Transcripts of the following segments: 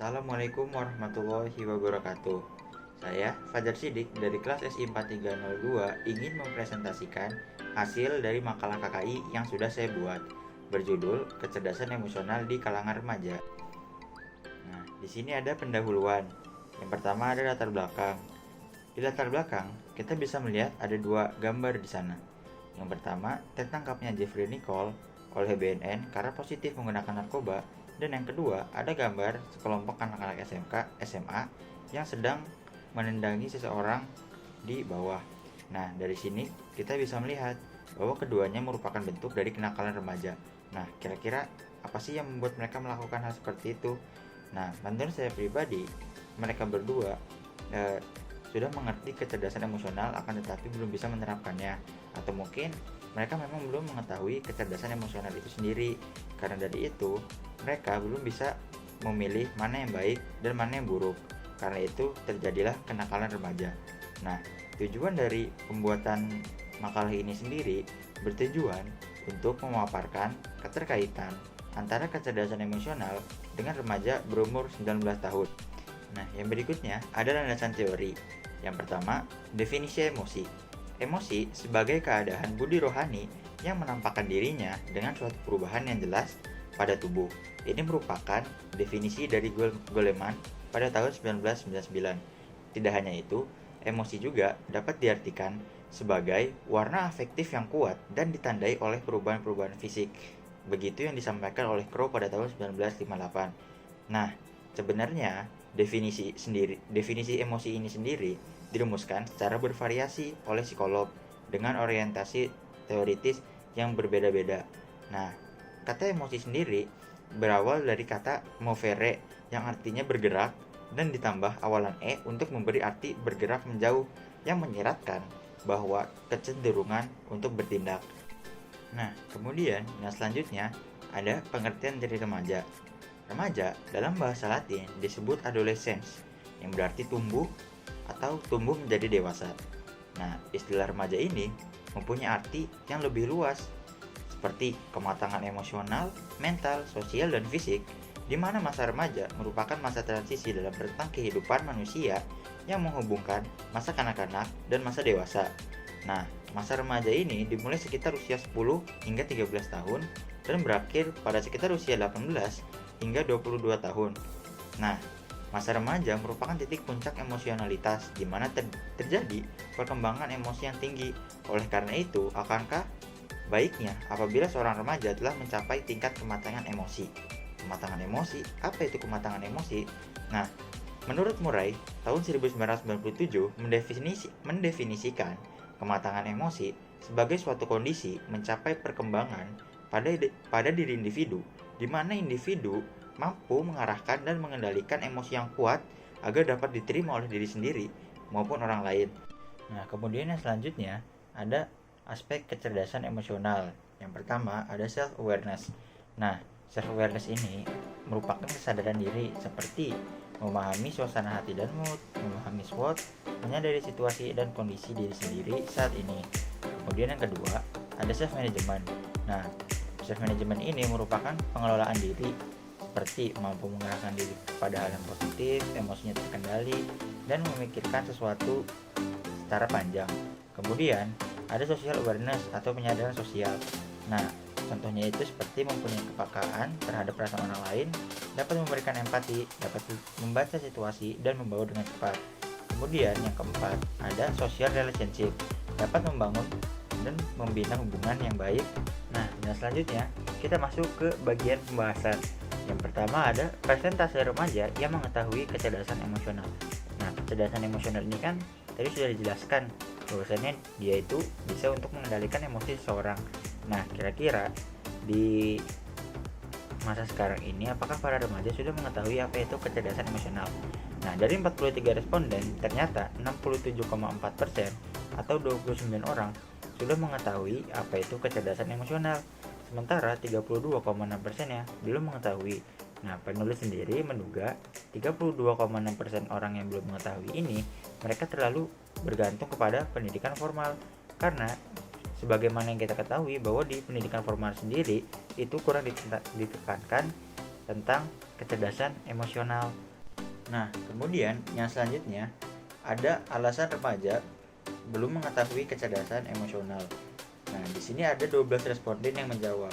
Assalamualaikum warahmatullahi wabarakatuh. Saya Fajar Sidik dari kelas SI 4302 ingin mempresentasikan hasil dari makalah KKI yang sudah saya buat berjudul Kecerdasan Emosional di Kalangan Remaja. Nah, di sini ada pendahuluan. Yang pertama ada latar belakang. Di latar belakang, kita bisa melihat ada dua gambar di sana. Yang pertama, tertangkapnya Jeffrey Nicole oleh BNN karena positif menggunakan narkoba. Dan yang kedua, ada gambar sekelompok anak-anak SMK, SMA yang sedang menendangi seseorang di bawah. Nah, dari sini kita bisa melihat bahwa keduanya merupakan bentuk dari kenakalan remaja. Nah, kira-kira apa sih yang membuat mereka melakukan hal seperti itu? Nah, menurut saya pribadi, mereka berdua sudah mengerti kecerdasan emosional akan tetapi belum bisa menerapkannya, atau mungkin mereka memang belum mengetahui kecerdasan emosional itu sendiri. Karena dari itu, mereka belum bisa memilih mana yang baik dan mana yang buruk. Karena itu terjadilah kenakalan remaja. Nah, tujuan dari pembuatan makalah ini sendiri bertujuan untuk memaparkan keterkaitan antara kecerdasan emosional dengan remaja berumur 19 tahun. Nah, yang berikutnya ada landasan teori. Yang pertama, definisi emosi. Emosi sebagai keadaan budi rohani yang menampakkan dirinya dengan suatu perubahan yang jelas pada tubuh. Ini merupakan definisi dari Goleman pada tahun 1999. Tidak hanya itu, emosi juga dapat diartikan sebagai warna afektif yang kuat dan ditandai oleh perubahan-perubahan fisik. Begitu yang disampaikan oleh Crow pada tahun 1958. Nah, sebenarnya definisi emosi ini sendiri dirumuskan secara bervariasi oleh psikolog dengan orientasi teoritis yang berbeda-beda. Nah, kata emosi sendiri berawal dari kata movere yang artinya bergerak dan ditambah awalan e untuk memberi arti bergerak menjauh yang menyiratkan bahwa kecenderungan untuk bertindak. Nah, kemudian yang selanjutnya ada pengertian dari remaja. Remaja dalam bahasa Latin disebut adolescens yang berarti tumbuh atau tumbuh menjadi dewasa. Nah, istilah remaja ini mempunyai arti yang lebih luas seperti kematangan emosional, mental, sosial, dan fisik, di mana masa remaja merupakan masa transisi dalam rentang kehidupan manusia yang menghubungkan masa kanak-kanak dan masa dewasa. Nah, masa remaja ini dimulai sekitar usia 10 hingga 13 tahun dan berakhir pada sekitar usia 18 hingga 22 tahun. Nah, masa remaja merupakan titik puncak emosionalitas di mana terjadi perkembangan emosi yang tinggi. Oleh karena itu, akankah baiknya apabila seorang remaja telah mencapai tingkat kematangan emosi? Kematangan emosi, apa itu kematangan emosi? Nah, menurut Murray, tahun 1997 mendefinisikan kematangan emosi sebagai suatu kondisi mencapai perkembangan pada diri individu, di mana individu mampu mengarahkan dan mengendalikan emosi yang kuat agar dapat diterima oleh diri sendiri maupun orang lain. Nah, kemudian yang selanjutnya ada aspek kecerdasan emosional. Yang pertama ada self-awareness. Nah, self-awareness ini merupakan kesadaran diri seperti memahami suasana hati dan mood, memahami SWOT, menyadari situasi dan kondisi diri sendiri saat ini. Kemudian yang kedua ada self-management. Nah, self-management ini merupakan pengelolaan diri seperti mampu mengarahkan diri kepada hal yang positif, emosinya terkendali, dan memikirkan sesuatu secara panjang. Kemudian, ada social awareness atau penyadaran sosial. Nah, contohnya itu seperti mempunyai kepekaan terhadap perasaan orang lain, dapat memberikan empati, dapat membaca situasi, dan membawa dengan cepat. Kemudian, yang keempat, ada social relationship, dapat membangun dan membina hubungan yang baik. Nah, dan selanjutnya, kita masuk ke bagian pembahasan. Yang pertama ada presentasi remaja yang mengetahui kecerdasan emosional. Nah, kecerdasan emosional ini kan tadi sudah dijelaskan bahwasanya dia itu bisa untuk mengendalikan emosi seseorang. Nah, kira-kira di masa sekarang ini apakah para remaja sudah mengetahui apa itu kecerdasan emosional? Nah, dari 43 responden ternyata 67,4% atau 29 orang sudah mengetahui apa itu kecerdasan emosional. Sementara 32,6%-nya belum mengetahui. Nah, penulis sendiri menduga 32,6% orang yang belum mengetahui ini mereka terlalu bergantung kepada pendidikan formal. Karena sebagaimana yang kita ketahui bahwa di pendidikan formal sendiri itu kurang ditekankan tentang kecerdasan emosional. Nah, kemudian yang selanjutnya ada alasan remaja belum mengetahui kecerdasan emosional. Nah, di sini ada 12 responden yang menjawab.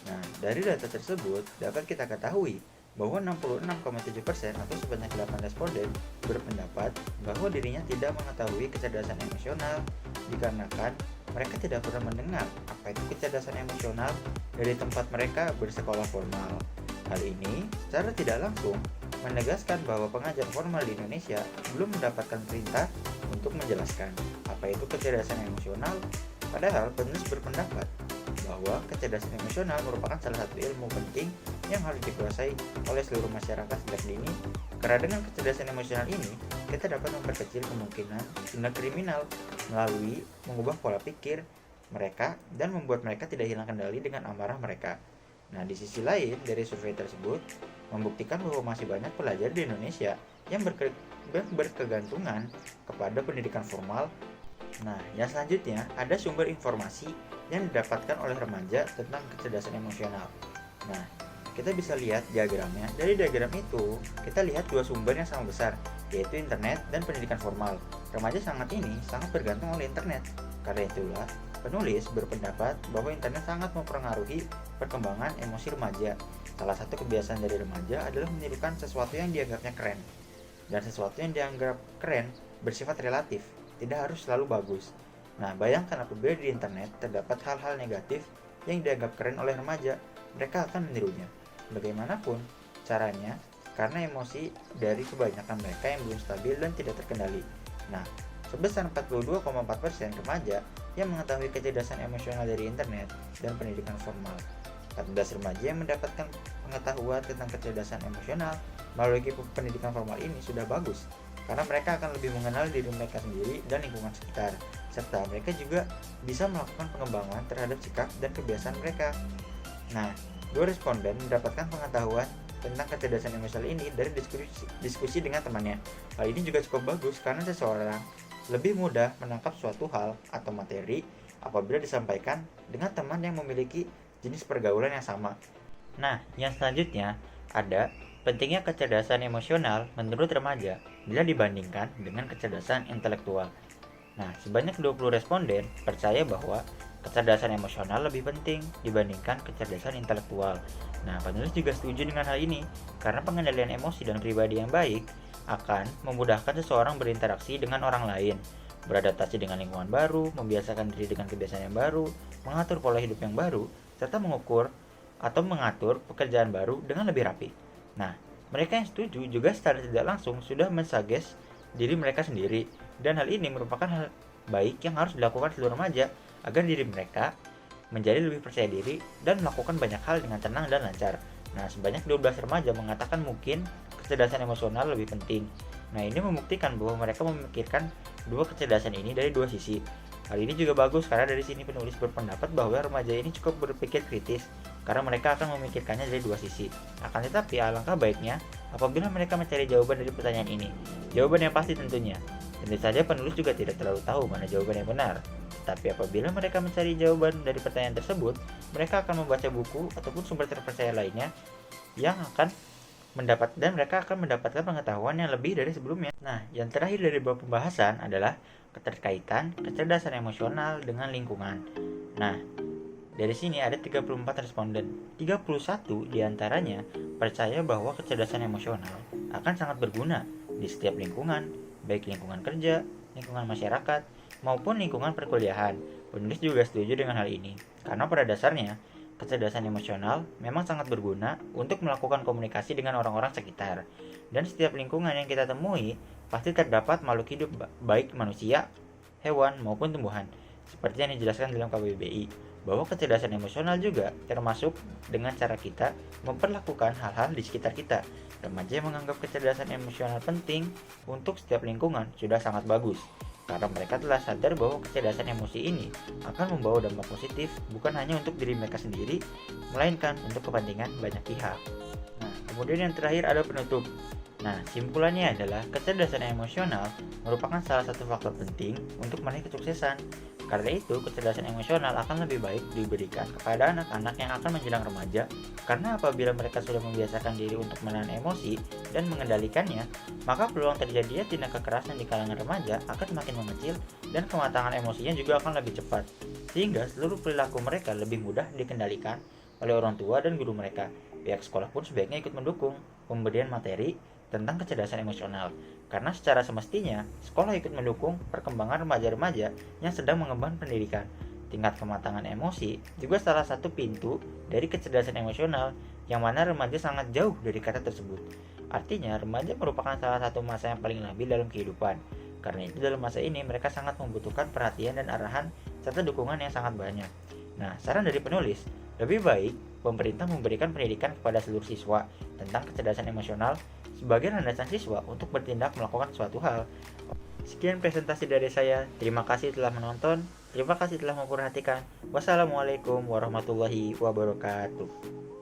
Nah, dari data tersebut dapat kita ketahui bahwa 66,7% atau sebanyak 8 responden berpendapat bahwa dirinya tidak mengetahui kecerdasan emosional dikarenakan mereka tidak pernah mendengar apa itu kecerdasan emosional dari tempat mereka bersekolah formal. Hal ini secara tidak langsung menegaskan bahwa pengajar formal di Indonesia belum mendapatkan perintah untuk menjelaskan apa itu kecerdasan emosional. Padahal penulis berpendapat bahwa kecerdasan emosional merupakan salah satu ilmu penting yang harus dikuasai oleh seluruh masyarakat sejak dini, karena dengan kecerdasan emosional ini kita dapat memperkecil kemungkinan tindak kriminal melalui mengubah pola pikir mereka dan membuat mereka tidak hilang kendali dengan amarah mereka. Nah, di sisi lain dari survei tersebut membuktikan bahwa masih banyak pelajar di Indonesia yang berkegantungan kepada pendidikan formal. Nah, yang selanjutnya ada sumber informasi yang didapatkan oleh remaja tentang kecerdasan emosional. Nah, kita bisa lihat diagramnya. Dari diagram itu, kita lihat dua sumber yang sangat besar, yaitu internet dan pendidikan formal. Remaja sangat bergantung oleh internet. Karena itulah, penulis berpendapat bahwa internet sangat mempengaruhi perkembangan emosi remaja. Salah satu kebiasaan dari remaja adalah menirukan sesuatu yang dianggapnya keren. Dan sesuatu yang dianggap keren bersifat relatif, tidak harus selalu bagus. Nah, bayangkan apabila di internet terdapat hal-hal negatif yang dianggap keren oleh remaja, mereka akan menirunya. Bagaimanapun caranya, karena emosi dari kebanyakan mereka yang belum stabil dan tidak terkendali. Nah, sebesar 42,4% remaja yang mengetahui kecerdasan emosional dari internet dan pendidikan formal. 14 remaja yang mendapatkan pengetahuan tentang kecerdasan emosional melalui pendidikan formal ini sudah bagus, karena mereka akan lebih mengenal diri mereka sendiri dan lingkungan sekitar, serta mereka juga bisa melakukan pengembangan terhadap sikap dan kebiasaan mereka. Nah, dua responden mendapatkan pengetahuan tentang kecerdasan emosional ini dari diskusi dengan temannya. Hal ini juga cukup bagus karena seseorang lebih mudah menangkap suatu hal atau materi apabila disampaikan dengan teman yang memiliki jenis pergaulan yang sama. Nah, yang selanjutnya ada pentingnya kecerdasan emosional menurut remaja bila dibandingkan dengan kecerdasan intelektual. Nah, sebanyak 20 responden percaya bahwa kecerdasan emosional lebih penting dibandingkan kecerdasan intelektual. Nah, penulis juga setuju dengan hal ini karena pengendalian emosi dan pribadi yang baik akan memudahkan seseorang berinteraksi dengan orang lain, beradaptasi dengan lingkungan baru, membiasakan diri dengan kebiasaan yang baru, mengatur pola hidup yang baru, serta mengukur atau mengatur pekerjaan baru dengan lebih rapi. Nah, mereka yang setuju juga secara tidak langsung sudah mensuggest diri mereka sendiri, dan hal ini merupakan hal baik yang harus dilakukan seluruh remaja agar diri mereka menjadi lebih percaya diri dan melakukan banyak hal dengan tenang dan lancar. Nah, sebanyak 12 remaja mengatakan mungkin kecerdasan emosional lebih penting. Nah, ini membuktikan bahwa mereka memikirkan dua kecerdasan ini dari dua sisi. Hal ini juga bagus karena dari sini penulis berpendapat bahwa remaja ini cukup berpikir kritis karena mereka akan memikirkannya dari dua sisi. Akan tetapi alangkah baiknya apabila mereka mencari jawaban dari pertanyaan ini. Jawaban yang pasti tentunya. Tentu saja penulis juga tidak terlalu tahu mana jawaban yang benar. Tapi apabila mereka mencari jawaban dari pertanyaan tersebut, mereka akan membaca buku ataupun sumber terpercaya lainnya yang akan mereka akan mendapatkan pengetahuan yang lebih dari sebelumnya. Nah, yang terakhir dari bab pembahasan adalah keterkaitan kecerdasan emosional dengan lingkungan. Nah, dari sini ada 34 responden. 31 diantaranya percaya bahwa kecerdasan emosional akan sangat berguna di setiap lingkungan, baik lingkungan kerja, lingkungan masyarakat, maupun lingkungan perkuliahan. Penulis juga setuju dengan hal ini, karena pada dasarnya kecerdasan emosional memang sangat berguna untuk melakukan komunikasi dengan orang-orang sekitar. Dan setiap lingkungan yang kita temui pasti terdapat makhluk hidup baik manusia, hewan, maupun tumbuhan. Seperti yang dijelaskan dalam KBBI, bahwa kecerdasan emosional juga termasuk dengan cara kita memperlakukan hal-hal di sekitar kita. Remaja yang menganggap kecerdasan emosional penting untuk setiap lingkungan sudah sangat bagus, karena mereka telah sadar bahwa kecerdasan emosi ini akan membawa dampak positif bukan hanya untuk diri mereka sendiri, melainkan untuk kepentingan banyak pihak. Nah, kemudian yang terakhir ada penutup. Nah, simpulannya adalah kecerdasan emosional merupakan salah satu faktor penting untuk meraih kesuksesan. Karena itu, kecerdasan emosional akan lebih baik diberikan kepada anak-anak yang akan menjelang remaja, karena apabila mereka sudah membiasakan diri untuk menahan emosi dan mengendalikannya, maka peluang terjadinya tindak kekerasan di kalangan remaja akan semakin mengecil dan kematangan emosinya juga akan lebih cepat, sehingga seluruh perilaku mereka lebih mudah dikendalikan oleh orang tua dan guru mereka. Pihak sekolah pun sebaiknya ikut mendukung pemberian materi tentang kecerdasan emosional, karena secara semestinya sekolah ikut mendukung perkembangan remaja-remaja yang sedang mengembangkan pendidikan. Tingkat kematangan emosi juga salah satu pintu dari kecerdasan emosional, yang mana remaja sangat jauh dari kata tersebut. Artinya, remaja merupakan salah satu masa yang paling labil dalam kehidupan. Karena itu dalam masa ini mereka sangat membutuhkan perhatian dan arahan serta dukungan yang sangat banyak. Nah, saran dari penulis, lebih baik pemerintah memberikan pendidikan kepada seluruh siswa tentang kecerdasan emosional sebagai landasan siswa untuk bertindak melakukan suatu hal. Sekian presentasi dari saya. Terima kasih telah menonton. Terima kasih telah memperhatikan. Wassalamualaikum warahmatullahi wabarakatuh.